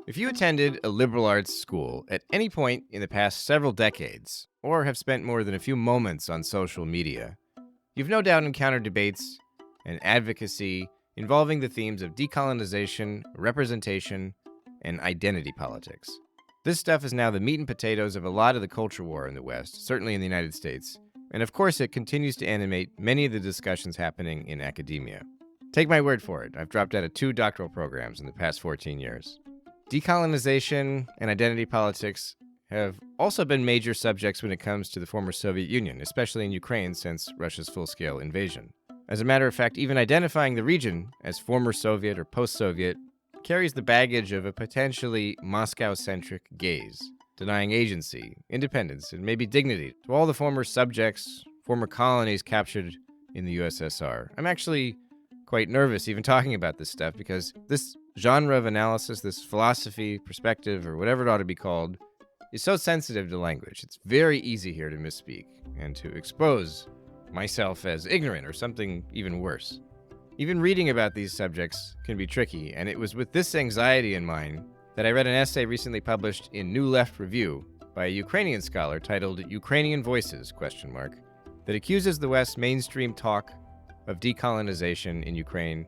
If you attended a liberal arts school at any point in the past several decades, or have spent more than a few moments on social media, you've no doubt encountered debates and advocacy involving the themes of decolonization, representation, and identity politics. This stuff is now the meat and potatoes of a lot of the culture war in the West, certainly in the United States, and of course it continues to animate many of the discussions happening in academia. Take my word for it, I've dropped out of 2 doctoral programs in the past 14 years. Decolonization and identity politics have also been major subjects when it comes to the former Soviet Union, especially in Ukraine since Russia's full-scale invasion. As a matter of fact, even identifying the region as former Soviet or post-Soviet carries the baggage of a potentially Moscow-centric gaze, denying agency, independence, and maybe dignity to all the former subjects, former colonies captured in the USSR. I'm actually quite nervous even talking about this stuff because this genre of analysis, this philosophy, perspective, or whatever it ought to be called, is so sensitive to language. It's very easy here to misspeak and to expose myself as ignorant or something even worse. Even reading about these subjects can be tricky, and it was with this anxiety in mind that I read an essay recently published in New Left Review by a Ukrainian scholar titled Ukrainian Voices, that accuses the West's mainstream talk of decolonization in Ukraine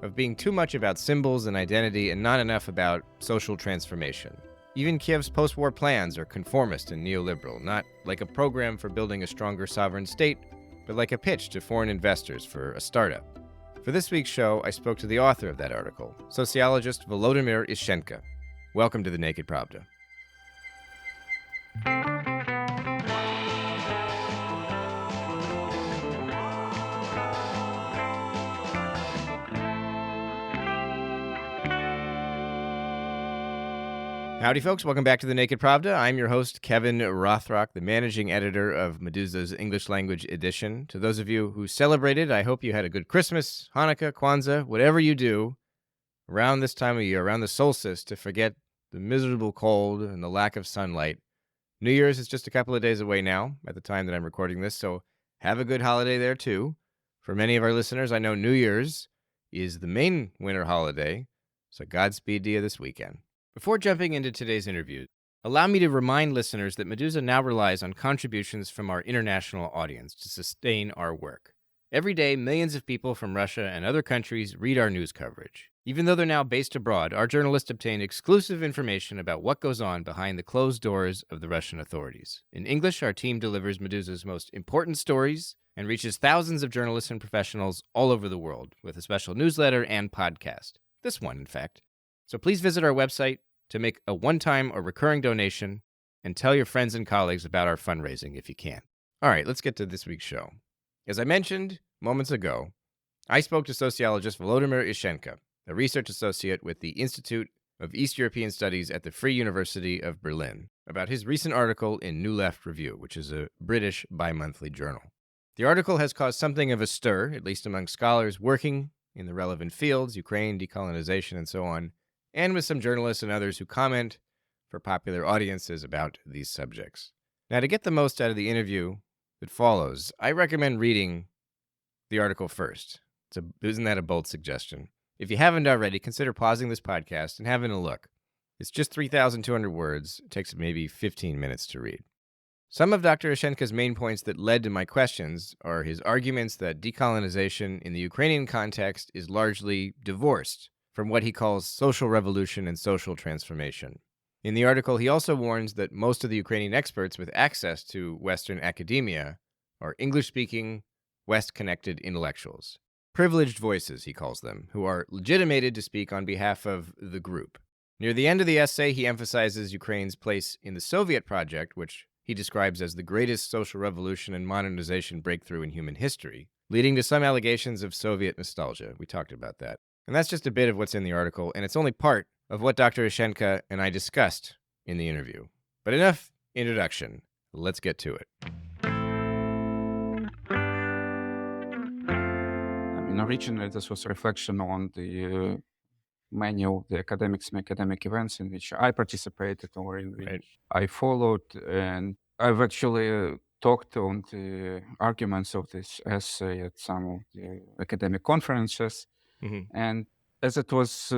of being too much about symbols and identity and not enough about social transformation. Even Kiev's post-war plans are conformist and neoliberal, not like a program for building a stronger sovereign state, but like a pitch to foreign investors for a startup. For this week's show, I spoke to the author of that article, sociologist Volodymyr Ishchenko. Welcome to the Naked Pravda. Howdy, folks. Welcome back to the Naked Pravda. I'm your host, Kevin Rothrock, the managing editor of Medusa's English language edition. To those of you who celebrated, I hope you had a good Christmas, Hanukkah, Kwanzaa, whatever you do around this time of year, around the solstice, to forget the miserable cold and the lack of sunlight. New Year's is just a couple of days away now at the time that I'm recording this, so have a good holiday there, too. For many of our listeners, I know New Year's is the main winter holiday, so Godspeed to you this weekend. Before jumping into today's interview, allow me to remind listeners that Medusa now relies on contributions from our international audience to sustain our work. Every day, millions of people from Russia and other countries read our news coverage. Even though they're now based abroad, our journalists obtain exclusive information about what goes on behind the closed doors of the Russian authorities. In English, our team delivers Medusa's most important stories and reaches thousands of journalists and professionals all over the world with a special newsletter and podcast. This one, in fact. So please visit our website to make a one-time or recurring donation and tell your friends and colleagues about our fundraising if you can. All right, let's get to this week's show. As I mentioned moments ago, I spoke to sociologist Volodymyr Ishchenko, a research associate with the Institute of East European Studies at the Free University of Berlin, about his recent article in New Left Review, which is a British bi-monthly journal. The article has caused something of a stir, at least among scholars working in the relevant fields, Ukraine, decolonization, and so on, and with some journalists and others who comment for popular audiences about these subjects. Now, to get the most out of the interview that follows, I recommend reading the article first. Isn't that a bold suggestion? If you haven't already, consider pausing this podcast and having a look. It's just 3,200 words. It takes maybe 15 minutes to read. Some of Dr. Ishchenko's main points that led to my questions are his arguments that decolonization in the Ukrainian context is largely divorced from what he calls social revolution and social transformation. In the article, he also warns that most of the Ukrainian experts with access to Western academia are English-speaking, West-connected intellectuals. Privileged voices, he calls them, who are legitimated to speak on behalf of the group. Near the end of the essay, he emphasizes Ukraine's place in the Soviet project, which he describes as the greatest social revolution and modernization breakthrough in human history, leading to some allegations of Soviet nostalgia. We talked about that. And that's just a bit of what's in the article, and it's only part of what Dr. Ishchenko and I discussed in the interview. But enough introduction. Let's get to it. Originally, this was a reflection on the many of the academic events in which I participated or in which I followed. And I've actually talked on the arguments of this essay at some of the academic conferences. Mm-hmm. And as it was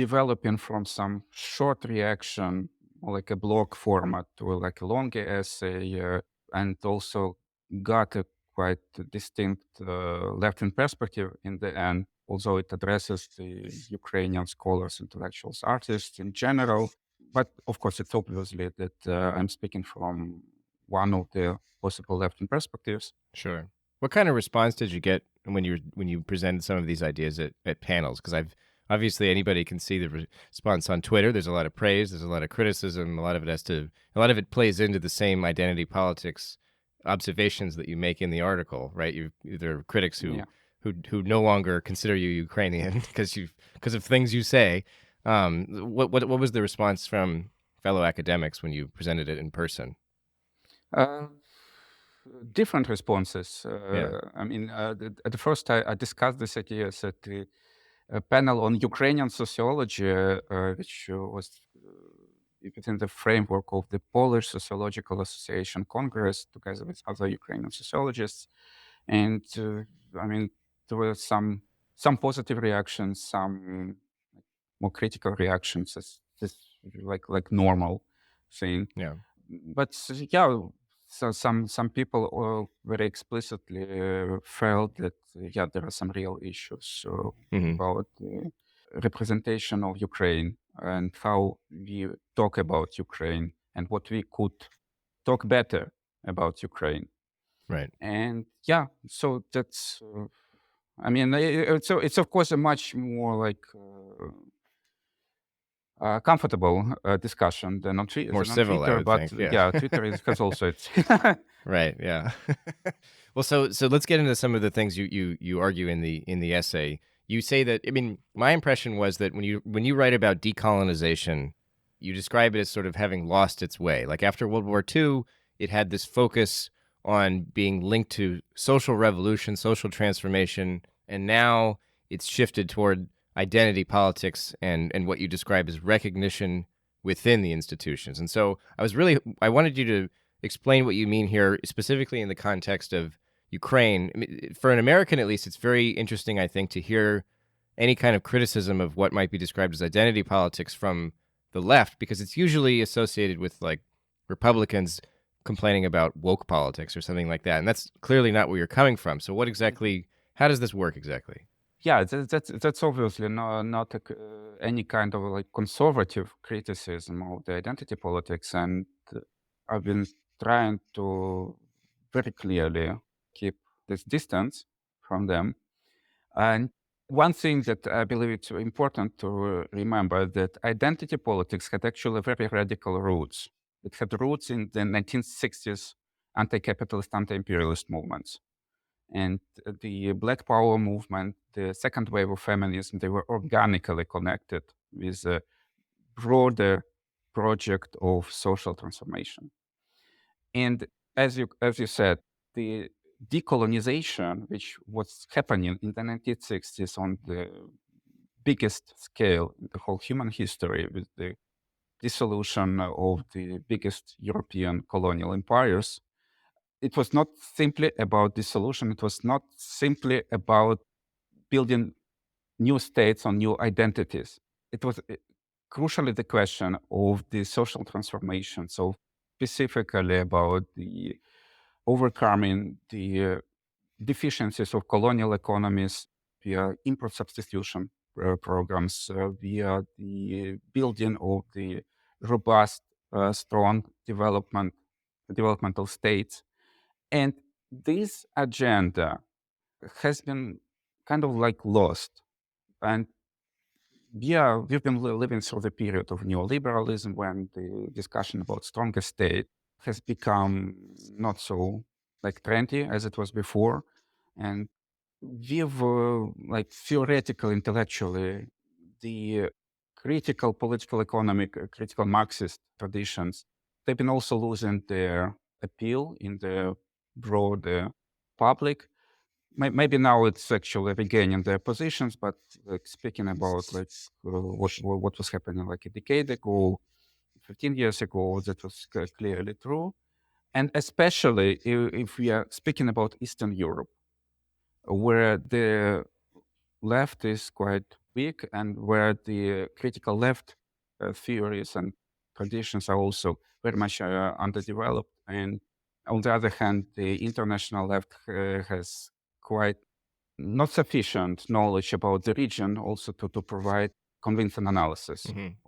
developing from some short reaction, like a blog format, to like a longer essay, and also got a quite distinct left-wing perspective in the end, although it addresses the Ukrainian scholars, intellectuals, artists in general. But of course, it's obviously that I'm speaking from one of the possible left-wing perspectives. Sure. What kind of response did you get when you presented some of these ideas at panels? Because I've obviously anybody can see the response on Twitter. There's a lot of praise. There's a lot of criticism. A lot of it plays into the same identity politics observations that you make in the article, right? There are critics Yeah. who no longer consider you Ukrainian because of things you say. What was the response from fellow academics when you presented it in person? Uh, Different responses. Yeah. I mean, at the first, I discussed this ideas at the panel on Ukrainian sociology, which was within the framework of the Polish Sociological Association Congress, together with other Ukrainian sociologists. And I mean, there were some positive reactions, some more critical reactions, as this like normal thing. Yeah. But yeah, so some people very explicitly felt that yeah, there are some real issues Hmm. about the representation of Ukraine and how we talk about Ukraine and what we could talk better about Ukraine. Right. And yeah, so that's I mean, it's of course a much more like comfortable discussion More than on civil, I Twitter. would But think. Yeah. yeah, Twitter has also its Right. Yeah. Well, so let's get into some of the things you argue in the essay. You say that, I mean, my impression was that when you write about decolonization, you describe it as sort of having lost its way. Like after World War II, it had this focus on being linked to social revolution, social transformation, and now it's shifted toward identity politics and what you describe as recognition within the institutions. And so I wanted you to explain what you mean here, specifically in the context of Ukraine. I mean, for an American, at least, it's very interesting, I think, to hear any kind of criticism of what might be described as identity politics from the left, because it's usually associated with like Republicans complaining about woke politics or something like that. And that's clearly not where you're coming from. So, how does this work exactly? yeah, that's obviously not any kind of like conservative criticism of the identity politics, and I've been trying to very clearly keep this distance from them. And one thing that I believe it's important to remember that identity politics had actually very radical roots. It had roots in the 1960s anti-capitalist, anti-imperialist movements. And the Black Power movement, the second wave of feminism, they were organically connected with a broader project of social transformation. And as you said, the decolonization, which was happening in the 1960s on the biggest scale in the whole human history, with the dissolution of the biggest European colonial empires, it was not simply about dissolution. It was not simply about building new states on new identities. It was crucially the question of the social transformation. So specifically about the overcoming the deficiencies of colonial economies via import substitution programs, via the building of the robust, strong developmental states. And this agenda has been kind of like lost. And yeah, we've been living through the period of neoliberalism when the discussion about stronger state has become not so like trendy as it was before. And we've like theoretical, intellectually, the critical political economic, critical Marxist traditions, they've been also losing their appeal in the broader public. Maybe now it's actually regaining their positions, but like speaking about like what was happening like a decade ago, 15 years ago, that was clearly true. And especially if we are speaking about Eastern Europe, where the left is quite weak, and where the critical left theories and traditions are also very much underdeveloped. And on the other hand, the international left has quite not sufficient knowledge about the region also to provide convincing analysis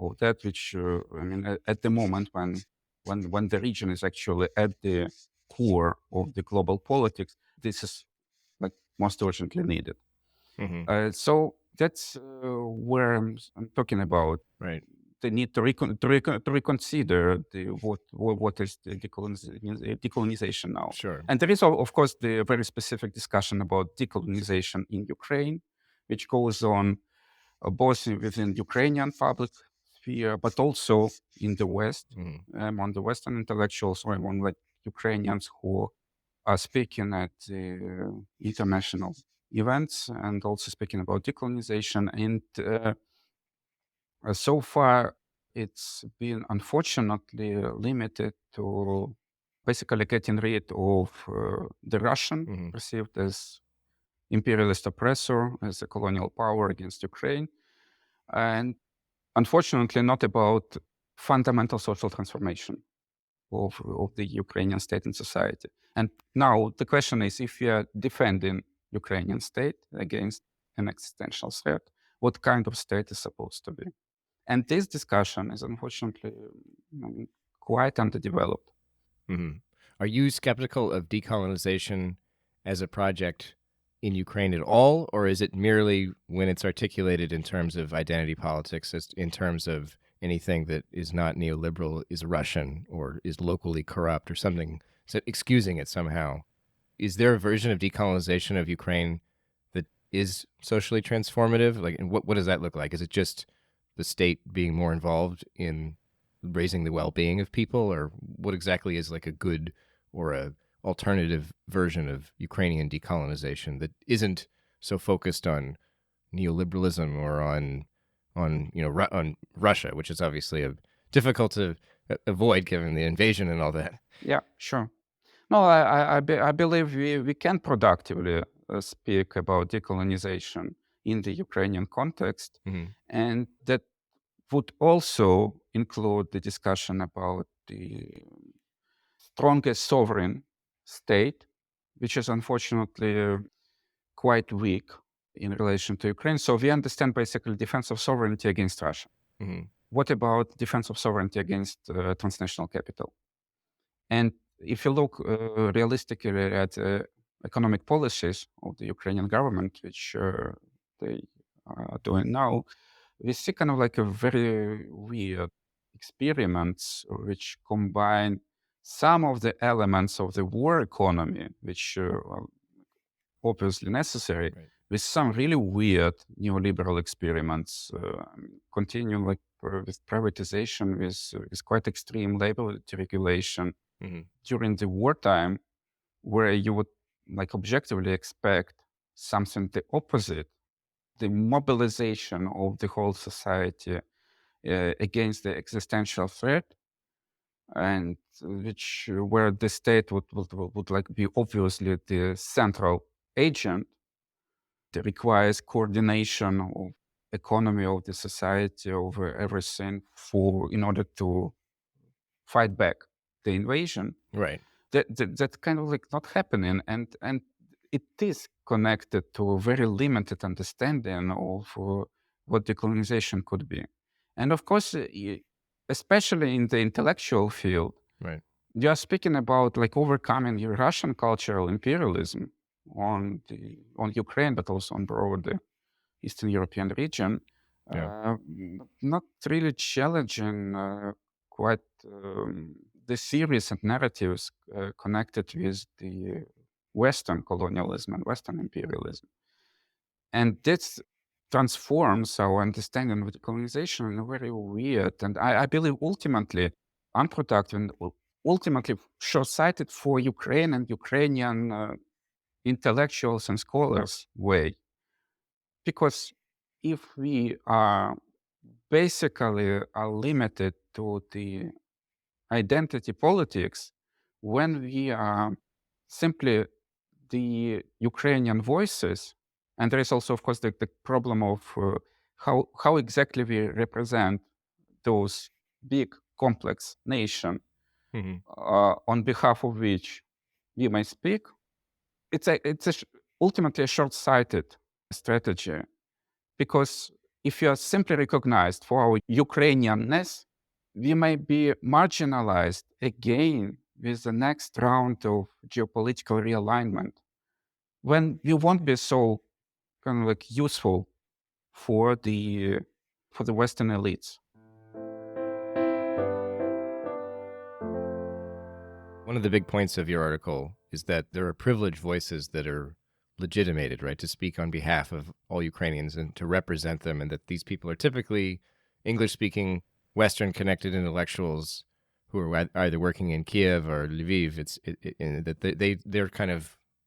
of that, which I mean, at the moment when the region is actually at the core of the global politics, this is like most urgently needed. So that's where I'm talking about. Right. The need to reconsider what is the decolonization now. Sure. And there is, of course, the very specific discussion about decolonization in Ukraine, which goes on both within Ukrainian public sphere, but also in the West, among the Western intellectuals or among like Ukrainians who are speaking at international events and also speaking about decolonization. And so far, it's been unfortunately limited to basically getting rid of the Russian, perceived as imperialist oppressor, as a colonial power against Ukraine, and unfortunately not about fundamental social transformation of the Ukrainian state and society. And now the question is, if we are defending Ukrainian state against an existential threat, what kind of state is supposed to be? And this discussion is unfortunately quite underdeveloped. Are you skeptical of decolonization as a project in Ukraine at all, or is it merely when it's articulated in terms of identity politics, as in terms of anything that is not neoliberal is Russian or is locally corrupt or something, so excusing it somehow? Is there a version of decolonization of Ukraine that is socially transformative? Like, and what does that look like? Is it just the state being more involved in raising the well-being of people, or what exactly is like a good or a alternative version of Ukrainian decolonization that isn't so focused on neoliberalism or on on Russia, which is obviously difficult to avoid given the invasion and all that? Yeah, sure. No, I believe we can productively speak about decolonization in the Ukrainian context, and that would also include the discussion about the strongest sovereign state, which is unfortunately quite weak in relation to Ukraine. So we understand basically defense of sovereignty against Russia. What about defense of sovereignty against transnational capital? And if you look realistically at economic policies of the Ukrainian government, which they are doing now, we see kind of like a very weird experiments which combine some of the elements of the war economy, which are obviously necessary, with some really weird neoliberal experiments, continuing like with privatization, with quite extreme labor regulation during the wartime, where you would like objectively expect something the opposite, the mobilization of the whole society against the existential threat, and which where the state would like be obviously the central agent that requires coordination of economy of the society over everything for in order to fight back the invasion. Right. That kind of like not happening, and it is connected to a very limited understanding of what decolonization could be. And of course, especially in the intellectual field, Right. you are speaking about like overcoming your Russian cultural imperialism on Ukraine, but also on broader Eastern European region. Not really challenging quite the theories and narratives connected with the Western colonialism and Western imperialism. And this transforms our understanding of decolonization in a very weird and I believe ultimately unproductive and ultimately short-sighted for Ukraine and Ukrainian intellectuals and scholars way. Because if we are basically are limited to the identity politics, when we are simply the Ukrainian voices, and there is also, of course, the problem of how exactly we represent those big complex nation Mhm. on behalf of which we may speak. It's ultimately a short-sighted strategy, because if you are simply recognized for our Ukrainianness, we may be marginalized again with the next round of geopolitical realignment, when we won't be so kind of like useful for the Western elites. One of the big points of your article is that there are privileged voices that are legitimated, right, to speak on behalf of all Ukrainians and to represent them, and that these people are typically English-speaking, Western-connected intellectuals who are either working in Kiev or Lviv. That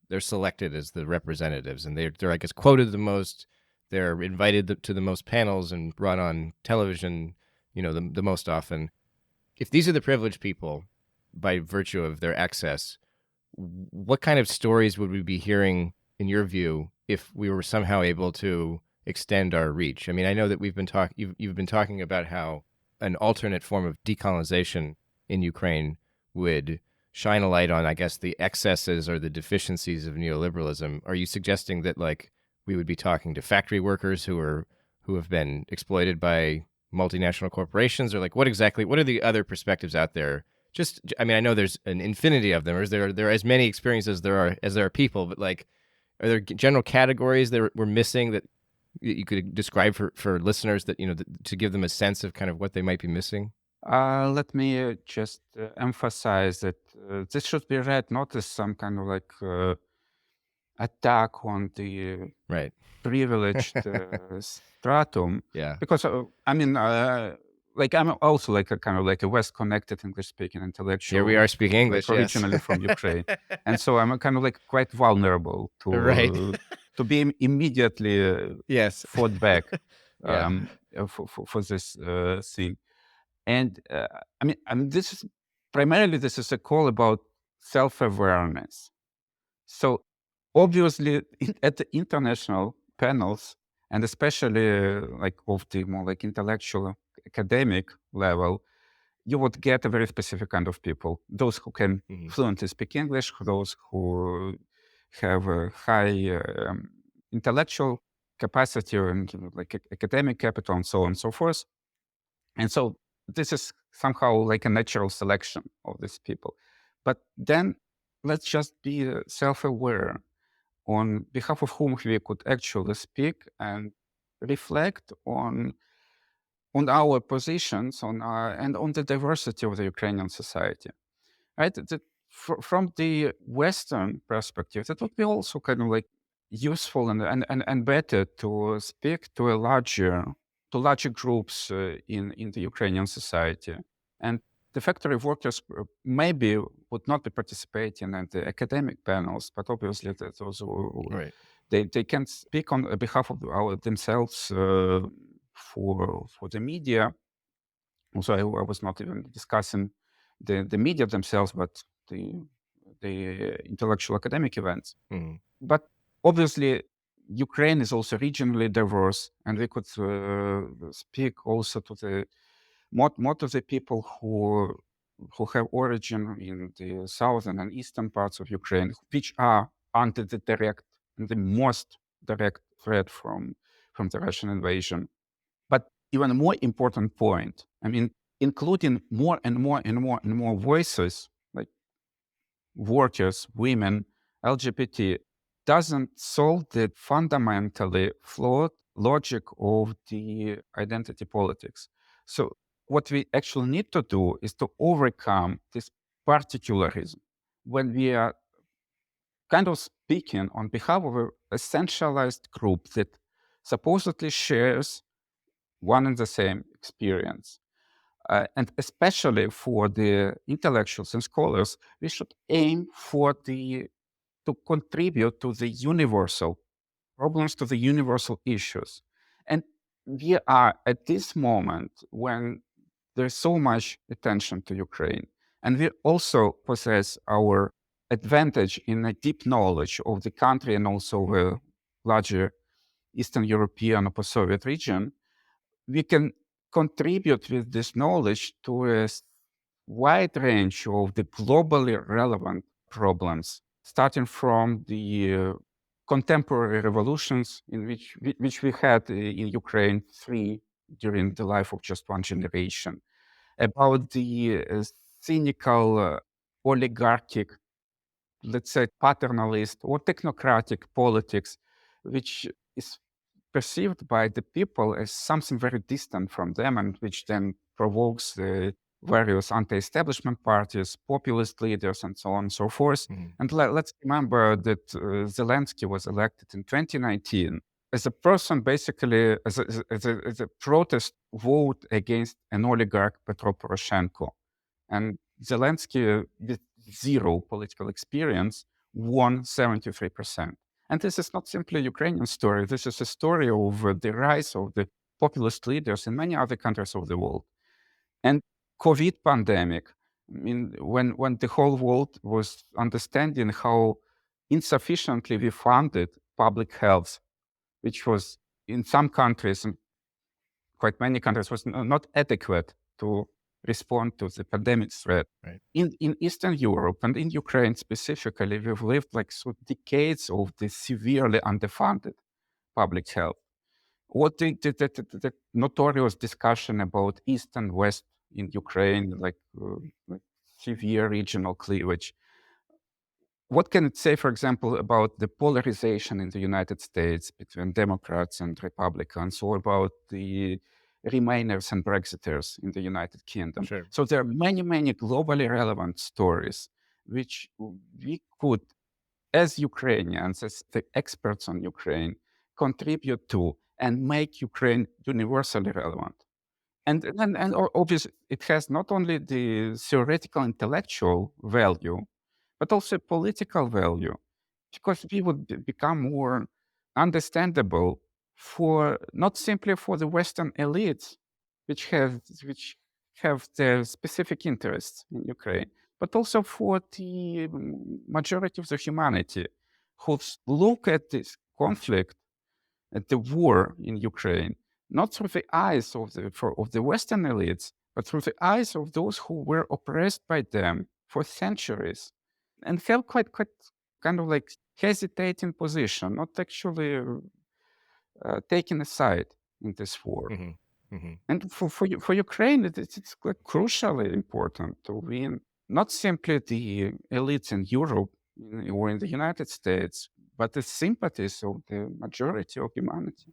they're selected as the representatives, and they're I guess quoted the most. They're invited to the most panels and brought on television, the most often. If these are the privileged people, by virtue of their access, what kind of stories would we be hearing, in your view, if we were somehow able to extend our reach? I mean, I know that you've been talking about how an alternate form of decolonization in Ukraine would shine a light on, I guess, the excesses or the deficiencies of neoliberalism. Are you suggesting that, like, we would be talking to factory workers who have been exploited by multinational corporations, or like what are the other perspectives out there? I mean, I know there's an infinity of them, or there are as many experiences as there are people, but like, are there general categories that we're missing that you could describe for listeners, that to give them a sense of kind of what they might be missing? Let me just emphasize that this should be read not as some kind of like attack on the Right. privileged stratum, Yeah. because I mean, like I'm also like a kind of like a West-connected English-speaking Here we are intellectual, speaking like English. Yes. originally from Ukraine, and so I'm a kind of like quite vulnerable Right. to be immediately Yes. fought back Yeah. for this thing. And this is primarily this is a call about self-awareness. So obviously, at the international panels, and especially like of the more like intellectual academic level, you would get a very specific kind of people: those who can Mhm. fluently speak English, those who have a high intellectual capacity and like academic capital, and so on and so forth. And so this is somehow like a natural selection of these people. But then let's just be self-aware on behalf of whom we could actually speak and reflect on our positions, and on the diversity of the Ukrainian society. Right? From the Western perspective, it would be also kind of like useful and better to speak to larger groups in the Ukrainian society. And the factory workers maybe would not be participating in the academic panels, but obviously those Right. they can speak on behalf of themselves for the media. Also, I was not even discussing the media themselves, but the intellectual academic events. Mhm. But obviously, Ukraine is also regionally diverse, and we could speak also to the most of the people who have origin in the southern and eastern parts of Ukraine, which are under the direct and the most direct threat from the Russian invasion. But even a more important point, I mean, including more and more and more and more voices, like workers, women, LGBT, doesn't solve the fundamentally flawed logic of the identity politics. So what we actually need to do is to overcome this particularism when we are kind of speaking on behalf of a centralized group that supposedly shares one and the same experience. And especially for the intellectuals and scholars, we should aim to contribute to the universal problems, to the universal issues. And we are at this moment when there's so much attention to Ukraine, and we also possess our advantage in a deep knowledge of the country and also the larger Eastern European or post-Soviet region. we can contribute with this knowledge to a wide range of the globally relevant problems, starting from the contemporary revolutions in which we had in Ukraine three during the life of just one generation, about the cynical, oligarchic, let's say paternalist or technocratic politics, which is perceived by the people as something very distant from them, and which then provokes the various anti-establishment parties, populist leaders, and so on and so forth. Mhm. And let's remember that Zelensky was elected in 2019 as a person, basically as a protest vote against an oligarch, Petro Poroshenko. And Zelensky, with zero political experience, won 73%. And this is not simply a Ukrainian story. This is a story of the rise of the populist leaders in many other countries of the world. And COVID pandemic, I mean, when the whole world was understanding how insufficiently we funded public health, which was in some countries, quite many countries, was not adequate to respond to the pandemic threat. Right. In Eastern Europe and in Ukraine specifically, we've lived like through decades of the severely underfunded public health. What the notorious discussion about East and West in Ukraine, like severe regional cleavage. What can it say, for example, about the polarization in the United States between Democrats and Republicans, or about the Remainers and Brexiters in the United Kingdom? Sure. So there are many, many globally relevant stories which we could, as Ukrainians, as the experts on Ukraine, contribute to and make Ukraine universally relevant. And obviously, it has not only the theoretical intellectual value, but also political value, because we would become more understandable for not simply for the Western elites, which have their specific interests in Ukraine, but also for the majority of the humanity who look at this conflict, at the war in Ukraine, not through the eyes of the Western elites, but through the eyes of those who were oppressed by them for centuries and felt quite kind of like hesitating position, not actually taking a side in this war. Hmm. Hmm. And for Ukraine, it's quite crucially important to win not simply the elites in Europe or in the United States, but the sympathies of the majority of humanity.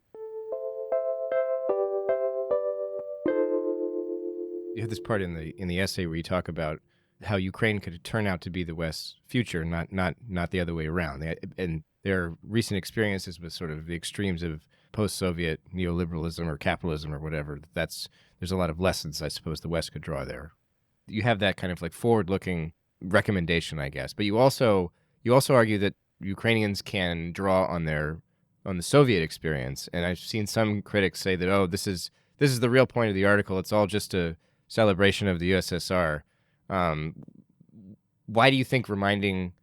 You have this part in the essay where you talk about how Ukraine could turn out to be the West's future, not the other way around. And their recent experiences with sort of the extremes of post-Soviet neoliberalism or capitalism or whatever. There's a lot of lessons I suppose the West could draw there. You have that kind of like forward-looking recommendation, I guess. But you also argue that Ukrainians can draw on the Soviet experience. And I've seen some critics say that, oh, this is the real point of the article. It's all just a celebration of the USSR. Um, why do you think reminding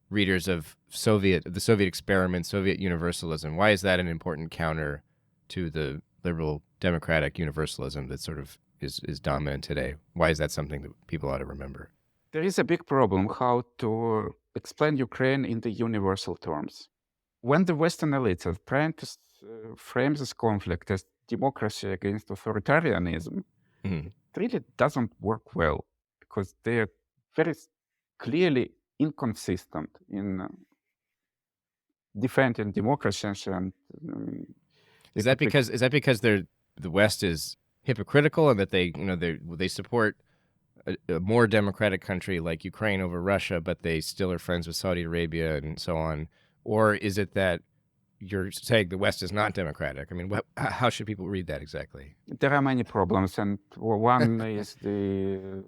readers of the Soviet experiment, Soviet universalism, why is that an important counter to the liberal democratic universalism that sort of is dominant today? Why is that something that people ought to remember? There is a big problem how to explain Ukraine in the universal terms. When the Western elites are trying to frame this conflict as democracy against authoritarianism, Mhm. it really doesn't work well because they're very clearly inconsistent in defending democracy and Is that because the West is hypocritical and that they support a more democratic country like Ukraine over Russia, but they still are friends with Saudi Arabia and so on? Or is it that you're saying the West is not democratic? I mean, how should people read that exactly? there are many problems, and one is the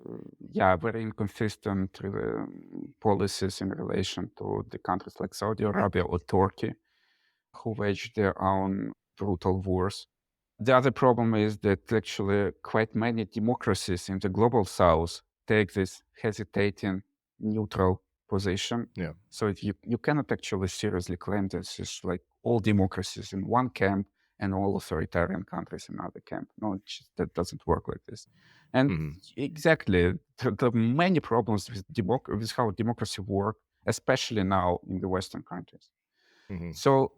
very inconsistent policies in relation to the countries like Saudi Arabia or Turkey, who wage their own brutal wars. The other problem is that actually quite many democracies in the global south take this hesitating neutral position. Yeah. So you cannot actually seriously claim this is like all democracies in one camp and all authoritarian countries in other camp. No, that doesn't work like this. And exactly, the many problems with with how democracy works, especially now in the Western countries. So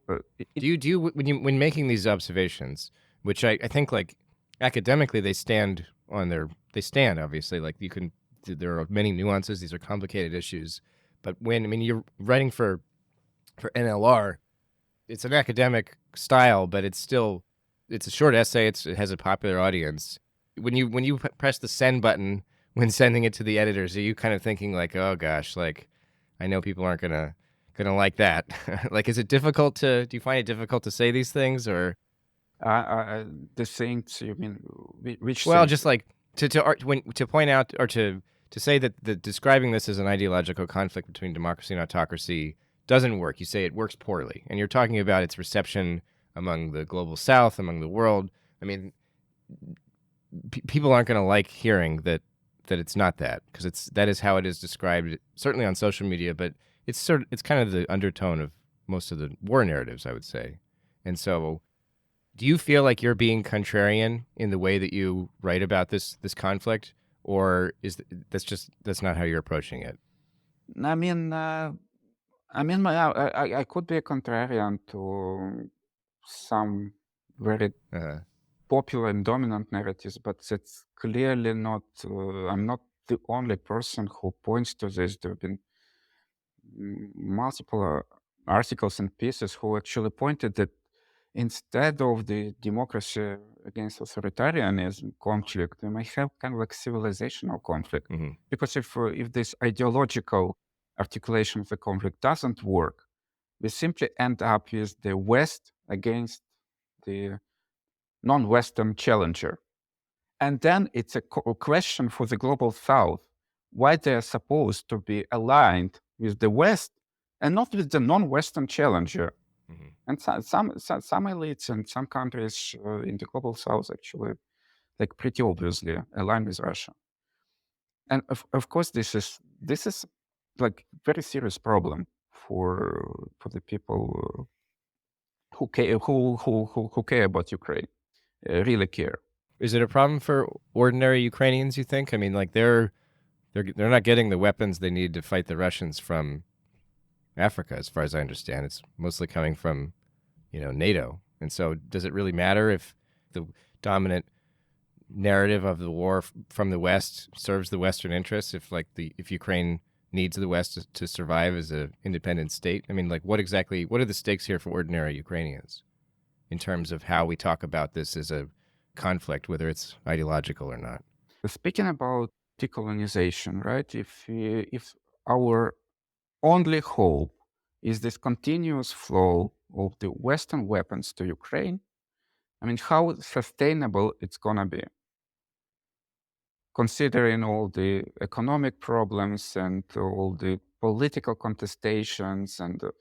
Do you when making these observations, which I think like academically they stand obviously, like there are many nuances, these are complicated issues, but when you're writing for NLR, it's an academic style, but it's a short essay. It has a popular audience. When you press the send button when sending it to the editors, are you kind of thinking like, oh gosh, like I know people aren't gonna like that. Like, is it difficult to? Do you find it difficult to say these things, or the things you mean, which well, things? just like to point out or to say that describing this as an ideological conflict between democracy and autocracy doesn't work. You say it works poorly, and you're talking about its reception among the global South, among the world. I mean, people aren't going to like hearing that it's not that, because that is how it is described, certainly on social media. But it's kind of the undertone of most of the war narratives, I would say. And so, do you feel like you're being contrarian in the way that you write about this conflict, or that's not how you're approaching it? I mean, I could be a contrarian to some very Uh, popular and dominant narratives, but that's clearly not. I'm not the only person who points to this. There have been multiple articles and pieces who actually pointed that instead of the democracy against authoritarianism conflict, we might have kind of like civilizational conflict. mhm, Because if this ideological articulation of the conflict doesn't work, we simply end up with the West against the non-Western challenger. And then it's a question for the global South why they are supposed to be aligned with the West and not with the non-Western challenger. mhm. And some elites in some countries in the global South actually, like pretty obviously, align with Russia. And of course, this is like very serious problem for the people who care about Ukraine, really care. Is it a problem for ordinary Ukrainians, you think? I mean, like they're not getting the weapons they need to fight the Russians from Africa, as far as I understand. It's mostly coming from, NATO. And so, does it really matter if the dominant narrative of the war from the West serves the Western interests? If Ukraine needs the West to survive as an independent state? I mean, like, what are the stakes here for ordinary Ukrainians in terms of how we talk about this as a conflict, whether it's ideological or not? Speaking about decolonization, right? If our only hope is this continuous flow of the Western weapons to Ukraine, I mean, how sustainable it's gonna be, considering all the economic problems and all the political contestations and the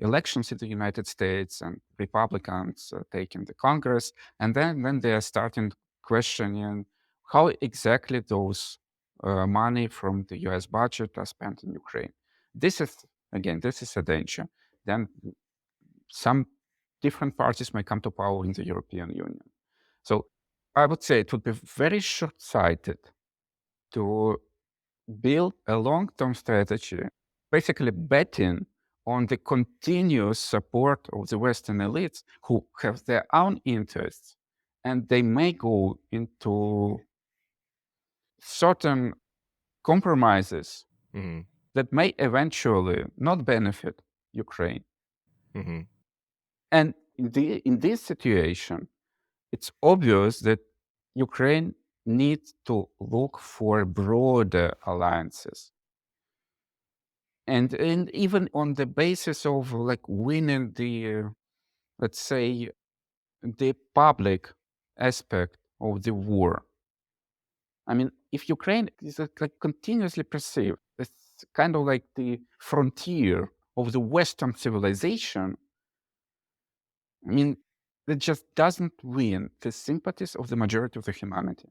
elections in the United States and Republicans taking the Congress, and then they are starting questioning how exactly those money from the U.S. budget are spent in Ukraine. This is a danger. Then some different parties may come to power in the European Union. So I would say it would be very short-sighted to build a long-term strategy, basically betting on the continuous support of the Western elites who have their own interests, and they may go into certain compromises Mm-hmm. that may eventually not benefit Ukraine. Mm-hmm. And in this situation, it's obvious that Ukraine needs to look for broader alliances. And even on the basis of like winning the, let's say, the public aspect of the war. I mean, if Ukraine is like continuously perceived as kind of like the frontier of the Western civilization, I mean, it just doesn't win the sympathies of the majority of the humanity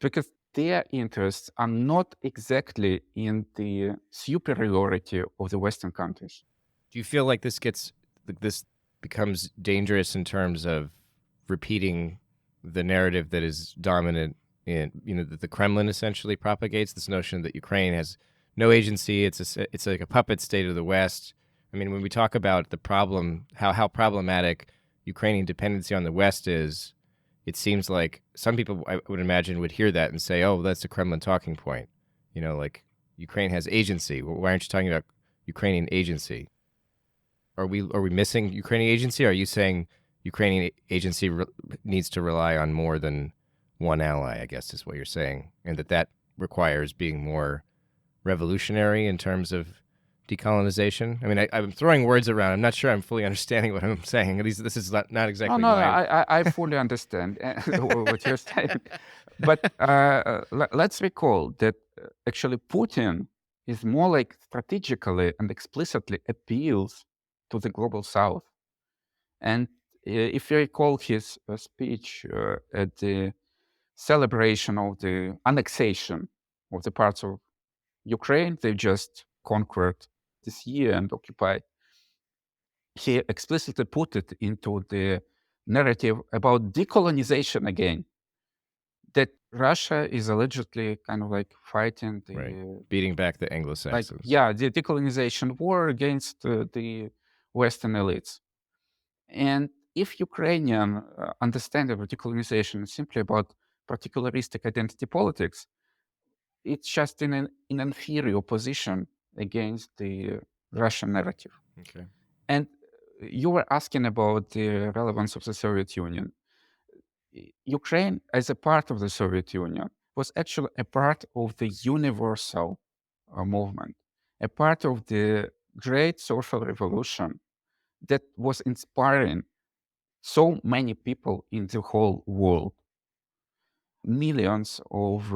because their interests are not exactly in the superiority of the Western countries. Do you feel like this becomes dangerous in terms of repeating the narrative that is dominant in, that the Kremlin essentially propagates, this notion that Ukraine has no agency. It's like a puppet state of the West. I mean, when we talk about the problem, how problematic Ukrainian dependency on the West is, it seems like some people, I would imagine, would hear that and say, "Oh, that's the Kremlin talking point." Like Ukraine has agency. Why aren't you talking about Ukrainian agency? Are we missing Ukrainian agency? Are you saying Ukrainian agency needs to rely on more than one ally, I guess is what you're saying, and that requires being more revolutionary in terms of decolonization? I mean, I'm throwing words around. I'm not sure I'm fully understanding what I'm saying. This is not No, exactly no, my. I fully understand what you're saying. But let's recall that actually Putin is more like strategically and explicitly appeals to the global South. And if you recall his speech at the celebration of the annexation of the parts of Ukraine they just conquered this year and occupied, he explicitly put it into the narrative about decolonization again. That Russia is allegedly kind of like fighting the beating back the Anglo-Saxons. the decolonization war against the Western elites. And if Ukrainian understanding of decolonization is simply about particularistic identity politics, it's just in an inferior position against the Russian narrative. Okay. And you were asking about the relevance of the Soviet Union. Ukraine, as a part of the Soviet Union, was actually a part of the universal movement, a part of the great social revolution that was inspiring so many people in the whole world. Millions of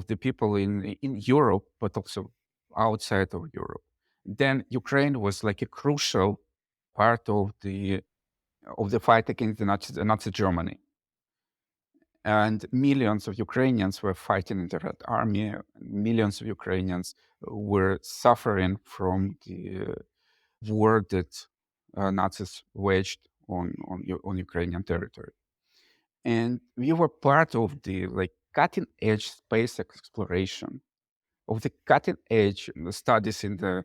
the people in Europe, but also outside of Europe. Then Ukraine was like a crucial part of the fight against the Nazi Germany. And millions of Ukrainians were fighting in the Red Army. Millions of Ukrainians were suffering from the war that Nazis waged on Ukrainian territory. And we were part of the cutting edge space exploration, of the cutting edge studies in the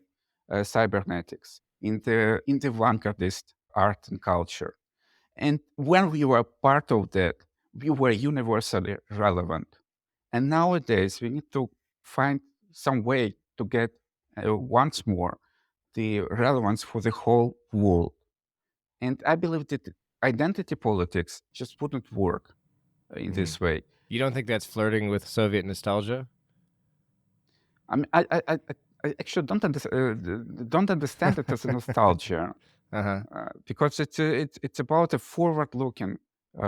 cybernetics, in the vanguardist art and culture. And when we were part of that, we were universally relevant. And nowadays, we need to find some way to get once more the relevance for the whole world. And I believe that identity politics just wouldn't work in this way. You don't think that's flirting with Soviet nostalgia? I mean, I actually don't understand it as a nostalgia, because it's about a forward-looking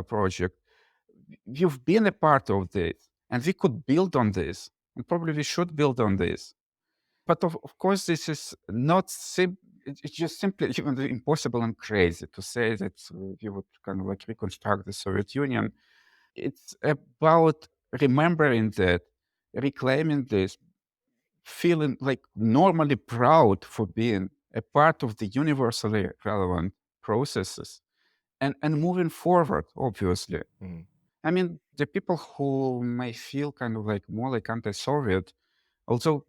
project. You've been a part of this, and we could build on this, and probably we should build on this. But of course, this is not it's just simply impossible and crazy to say that we would kind of like reconstruct the Soviet Union. It's about remembering that, reclaiming this, feeling like normally proud for being a part of the universally relevant processes and moving forward, obviously. I mean, the people who may feel kind of like more like anti-Soviet, also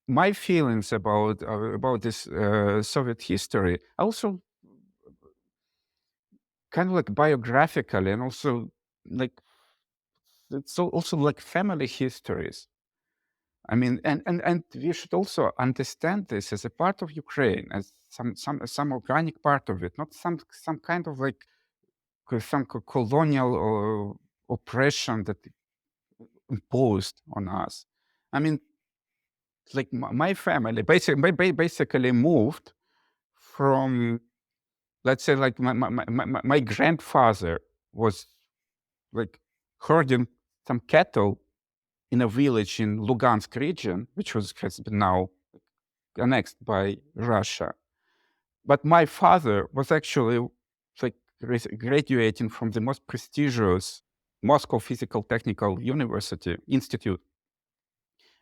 my feelings about this Soviet history, also kind of like biographical and also like it's also like family histories. I mean, and we should also understand this as a part of Ukraine, as some organic part of it, not some kind of like some colonial or oppression that imposed on us. I mean, like my family basically moved from, let's say, like my grandfather was like herding some cattle in a village in Lugansk region, which has been now annexed by Russia. But my father was actually like graduating from the most prestigious Moscow Physical Technical University Institute,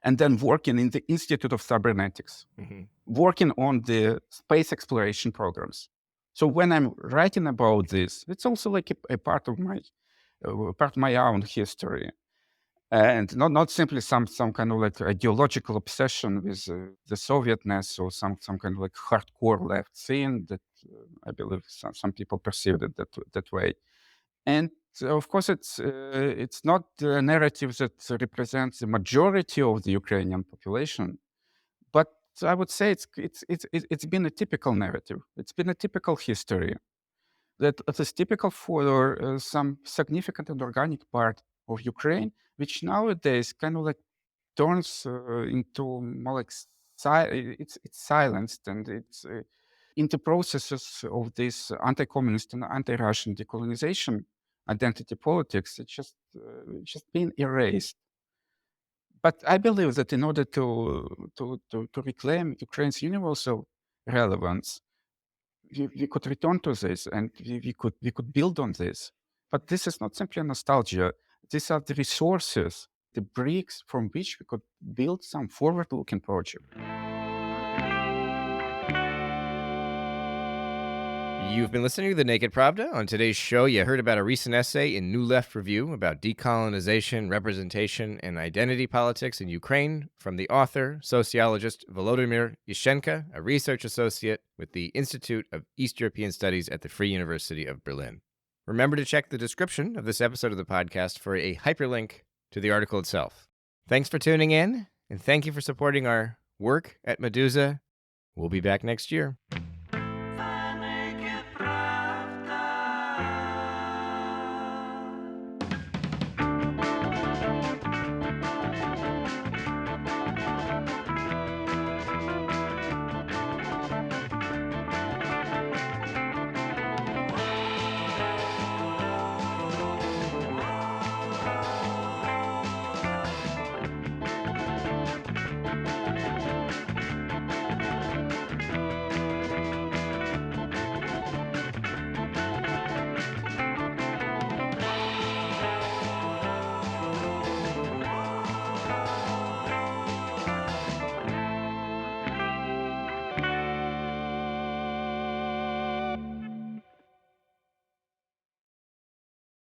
and then working in the Institute of Cybernetics, working on the space exploration programs. So when I'm writing about this, it's also like a part of my own history, and not simply some kind of like ideological obsession with the Sovietness or some kind of like hardcore left thing that I believe some people perceived it that way. And of course, it's not a narrative that represents the majority of the Ukrainian population, but I would say it's been a typical narrative. It's been a typical history that is typical for some significant and organic part of Ukraine, which nowadays kind of like turns into more like it's silenced, and it's into processes of this anti-communist and anti-Russian decolonization identity politics. It's just been erased. But I believe that in order to reclaim Ukraine's universal relevance, we could return to this, and we could build on this. But this is not simply a nostalgia. These are the resources, the bricks from which we could build some forward-looking project. You've been listening to the Naked Pravda. On today's show, you heard about a recent essay in New Left Review about decolonization, representation, and identity politics in Ukraine from the author, sociologist Volodymyr Ishchenko, a research associate with the Institute of East European Studies at the Free University of Berlin. Remember to check the description of this episode of the podcast for a hyperlink to the article itself. Thanks for tuning in, and thank you for supporting our work at Meduza. We'll be back next year.